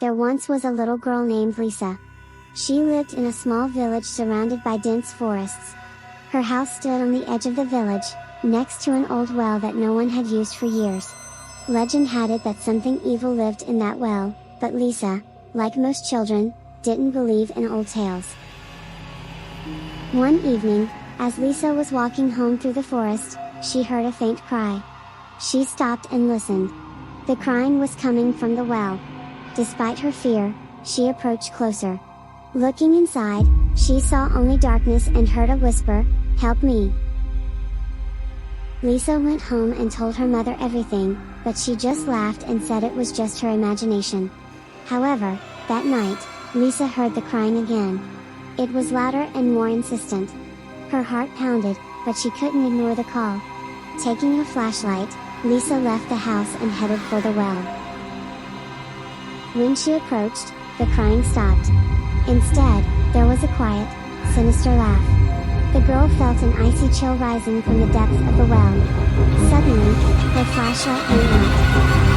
There once was a little girl named Lisa. She lived in a small village surrounded by dense forests. Her house stood on the edge of the village, next to an old well that no one had used for years. Legend had it that something evil lived in that well, but Lisa, like most children, didn't believe in old tales. One evening, as Lisa was walking home through the forest, she heard a faint cry. She stopped and listened. The crying was coming from the well. Despite her fear, she approached closer. Looking inside, she saw only darkness and heard a whisper, "Help me." Lisa went home and told her mother everything, but she just laughed and said it was just her imagination. However, that night, Lisa heard the crying again. It was louder and more insistent. Her heart pounded, but she couldn't ignore the call. Taking a flashlight, Lisa left the house and headed for the well. When she approached, the crying stopped. Instead, there was a quiet, sinister laugh. The girl felt an icy chill rising from the depths of the well. Suddenly, her flashlight went out.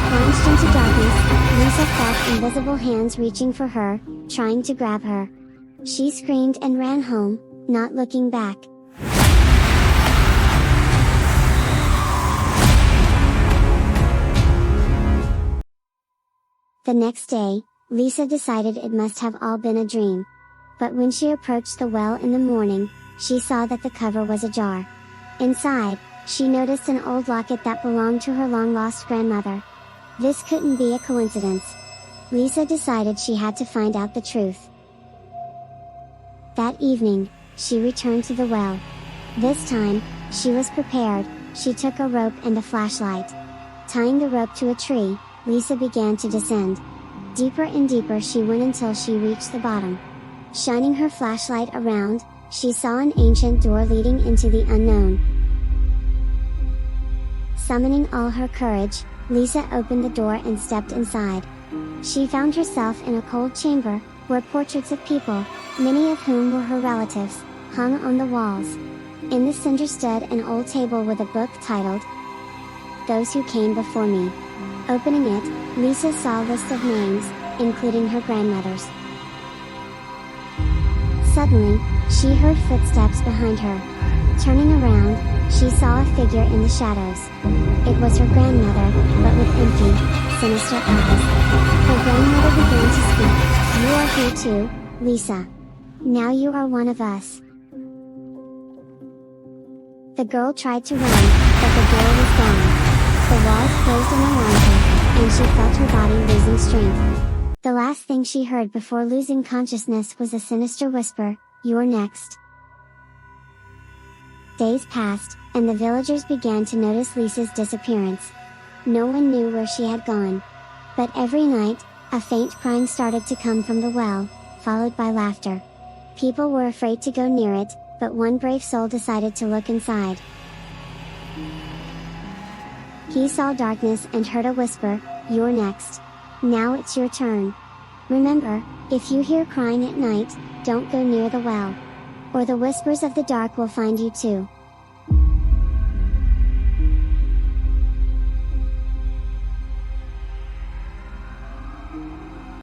Plunged into darkness, Lisa felt invisible hands reaching for her, trying to grab her. She screamed and ran home, not looking back. The next day, Lisa decided it must have all been a dream. But when she approached the well in the morning, she saw that the cover was ajar. Inside, she noticed an old locket that belonged to her long-lost grandmother. This couldn't be a coincidence. Lisa decided she had to find out the truth. That evening, she returned to the well. This time, she was prepared. She took a rope and a flashlight. Tying the rope to a tree, Lisa began to descend. Deeper and deeper she went until she reached the bottom. Shining her flashlight around, she saw an ancient door leading into the unknown. Summoning all her courage, Lisa opened the door and stepped inside. She found herself in a cold chamber, where portraits of people, many of whom were her relatives, hung on the walls. In the center stood an old table with a book titled, "Those Who Came Before Me." Opening it, Lisa saw a list of names, including her grandmother's. Suddenly, she heard footsteps behind her. Turning around, she saw a figure in the shadows. It was her grandmother, but with empty, sinister eyes. Her grandmother began to speak. "You are here too, Lisa. Now you are one of us." The girl tried to run, but the door was gone. The walls closed in around her, and she felt her body losing strength. The last thing she heard before losing consciousness was a sinister whisper, "You're next." Days passed, and the villagers began to notice Lisa's disappearance. No one knew where she had gone. But every night, a faint crying started to come from the well, followed by laughter. People were afraid to go near it, but one brave soul decided to look inside. He saw darkness and heard a whisper, "You're next. Now it's your turn. Remember, if you hear crying at night, don't go near the well. Or the whispers of the dark will find you too."